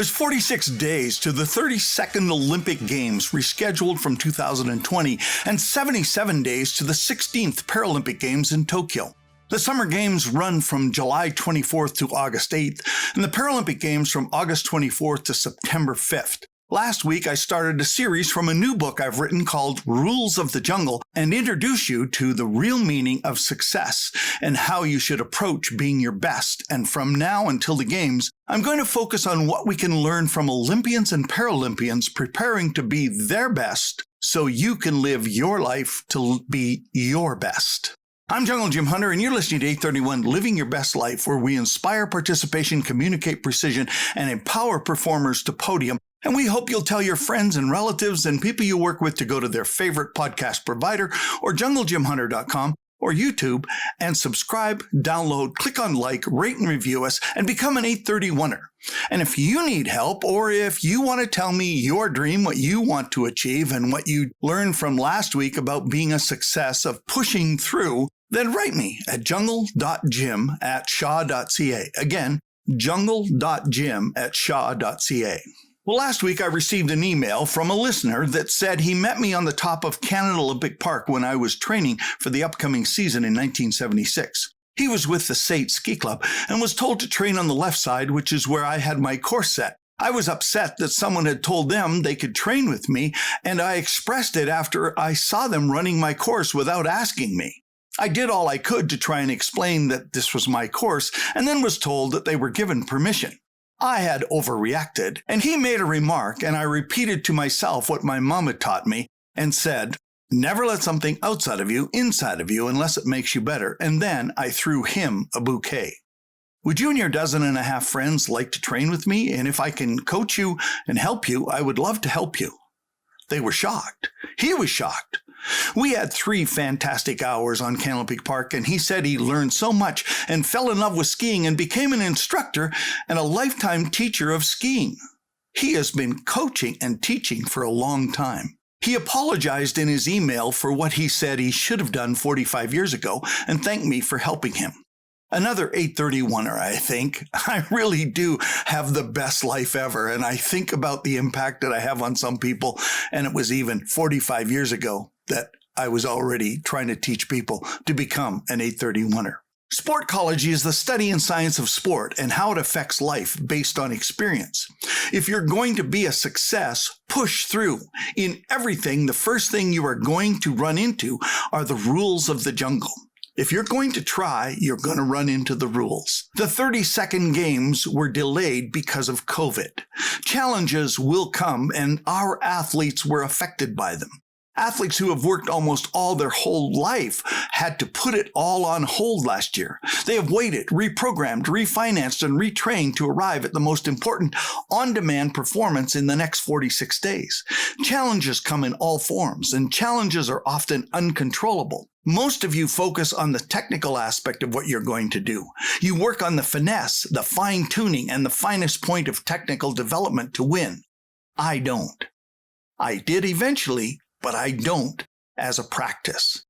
There's 46 days to the 32nd Olympic Games, rescheduled from 2020, and 77 days to the 16th Paralympic Games in Tokyo. The Summer Games run from July 24th to August 8th, and the Paralympic Games from August 24th to September 5th. Last week, I started a series from a new book I've written called Rules of the Jungle and introduce you to the real meaning of success and how you should approach being your best. And from now until the Games, I'm going to focus on what we can learn from Olympians and Paralympians preparing to be their best so you can live your life to be your best. I'm Jungle Jim Hunter, and you're listening to 831 Living Your Best Life, where we inspire participation, communicate precision, and empower performers to podium. And we hope you'll tell your friends and relatives and people you work with to go to their favorite podcast provider or junglejimhunter.com or YouTube and subscribe, download, click on like, rate and review us, and become an 831er. And if you need help, or if you want to tell me your dream, what you want to achieve, and what you learned from last week about being a success of pushing through, then write me at jungle.jim@shaw.ca. Again, jungle.jim@shaw.ca. Well, last week I received an email from a listener that said he met me on the top of Canada Olympic Park when I was training for the upcoming season in 1976. He was with the SAIT Ski Club and was told to train on the left side, which is where I had my course set. I was upset that someone had told them they could train with me, and I expressed it after I saw them running my course without asking me. I did all I could to try and explain that this was my course, and then was told that they were given permission. I had overreacted, and he made a remark, and I repeated to myself what my mom had taught me and said, never let something outside of you inside of you unless it makes you better, and then I threw him a bouquet. Would you and your 12.5 friends like to train with me? And if I can coach you and help you, I would love to help you. They were shocked. He was shocked. We had 3 fantastic hours on Canada Olympic Park, and he said he learned so much and fell in love with skiing and became an instructor and a lifetime teacher of skiing. He has been coaching and teaching for a long time. He apologized in his email for what he said he should have done 45 years ago and thanked me for helping him. Another 831er, I think. I really do have the best life ever, and I think about the impact that I have on some people, and it was even 45 years ago that I was already trying to teach people to become an 831er. Sportcology is the study and science of sport and how it affects life based on experience. If you're going to be a success, push through. In everything, the first thing you are going to run into are the rules of the jungle. If you're going to try, you're going to run into the rules. The 32nd Games were delayed because of COVID. Challenges will come, and our athletes were affected by them. Athletes who have worked almost all their whole life had to put it all on hold last year. They have waited, reprogrammed, refinanced, and retrained to arrive at the most important on-demand performance in the next 46 days. Challenges come in all forms, and challenges are often uncontrollable. Most of you focus on the technical aspect of what you're going to do. You work on the finesse, the fine-tuning, and the finest point of technical development to win. I don't. I did eventually, but I don't as a practice.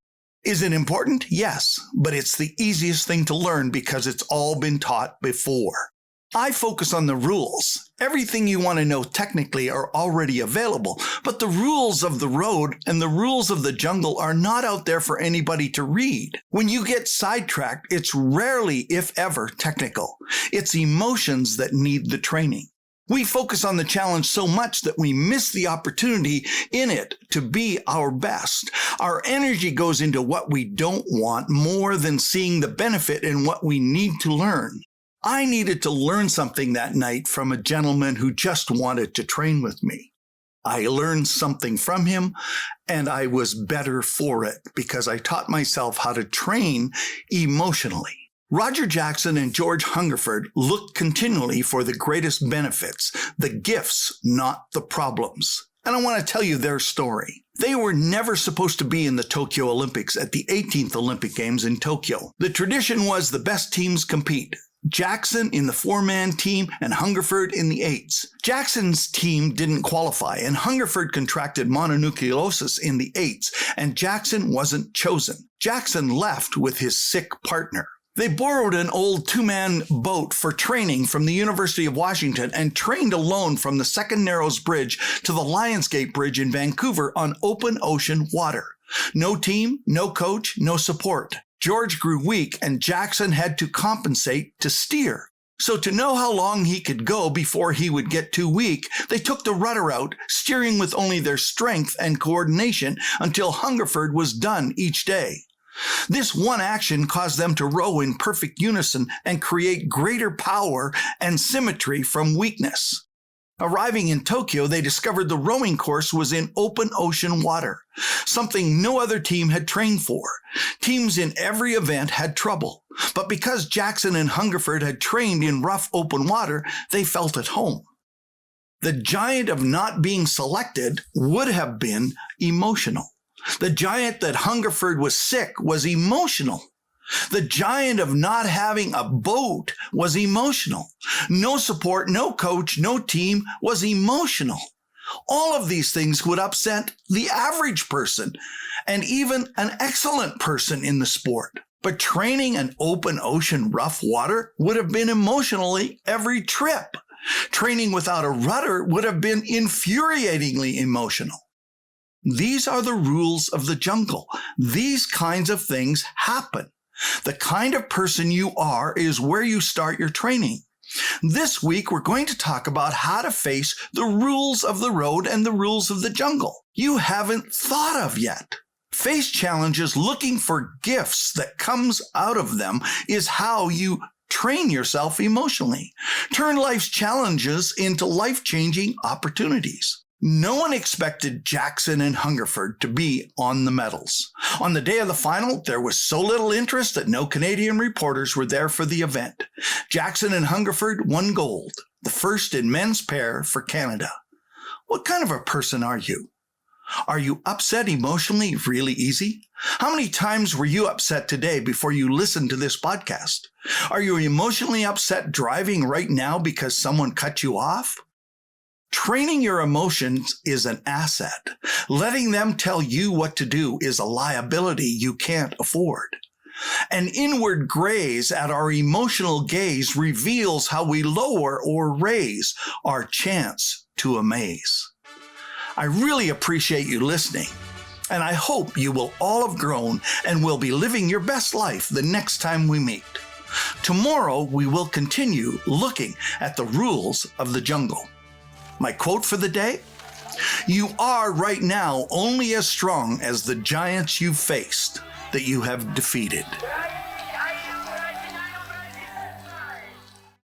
Is it important? Yes, but it's the easiest thing to learn because it's all been taught before. I focus on the rules. Everything you want to know technically are already available, but the rules of the road and the rules of the jungle are not out there for anybody to read. When you get sidetracked, it's rarely, if ever, technical. It's emotions that need the training. We focus on the challenge so much that we miss the opportunity in it to be our best. Our energy goes into what we don't want more than seeing the benefit in what we need to learn. I needed to learn something that night from a gentleman who just wanted to train with me. I learned something from him, and I was better for it because I taught myself how to train emotionally. Roger Jackson and George Hungerford looked continually for the greatest benefits, the gifts, not the problems. And I want to tell you their story. They were never supposed to be in the Tokyo Olympics at the 18th Olympic Games in Tokyo. The tradition was the best teams compete. Jackson in the 4-man team and Hungerford in the 8s. Jackson's team didn't qualify, and Hungerford contracted mononucleosis in the 8s, and Jackson wasn't chosen. Jackson left with his sick partner. They borrowed an old two-man boat for training from the University of Washington and trained alone from the Second Narrows Bridge to the Lionsgate Bridge in Vancouver on open ocean water. No team, no coach, no support. George grew weak and Jackson had to compensate to steer. So to know how long he could go before he would get too weak, they took the rudder out, steering with only their strength and coordination until Hungerford was done each day. This one action caused them to row in perfect unison and create greater power and symmetry from weakness. Arriving in Tokyo, they discovered the rowing course was in open ocean water, something no other team had trained for. Teams in every event had trouble, but because Jackson and Hungerford had trained in rough open water, they felt at home. The giant of not being selected would have been emotional. The giant that Hungerford was sick was emotional. The giant of not having a boat was emotional. No support, no coach, no team was emotional. All of these things would upset the average person and even an excellent person in the sport. But training in open ocean rough water would have been emotionally every trip. Training without a rudder would have been infuriatingly emotional. These are the rules of the jungle. These kinds of things happen. The kind of person you are is where you start your training. This week, we're going to talk about how to face the rules of the road and the rules of the jungle you haven't thought of yet. Face challenges looking for gifts that comes out of them is how you train yourself emotionally. Turn life's challenges into life-changing opportunities. No one expected Jackson and Hungerford to be on the medals. On the day of the final, there was so little interest that no Canadian reporters were there for the event. Jackson and Hungerford won gold, the first in men's pair for Canada. What kind of a person are you? Are you upset emotionally really easy? How many times were you upset today before you listened to this podcast? Are you emotionally upset driving right now because someone cut you off? Training your emotions is an asset. Letting them tell you what to do is a liability you can't afford. An inward graze at our emotional gaze reveals how we lower or raise our chance to amaze. I really appreciate you listening, and I hope you will all have grown and will be living your best life the next time we meet. Tomorrow, we will continue looking at the rules of the jungle. My quote for the day: you are right now only as strong as the giants you've faced that you have defeated.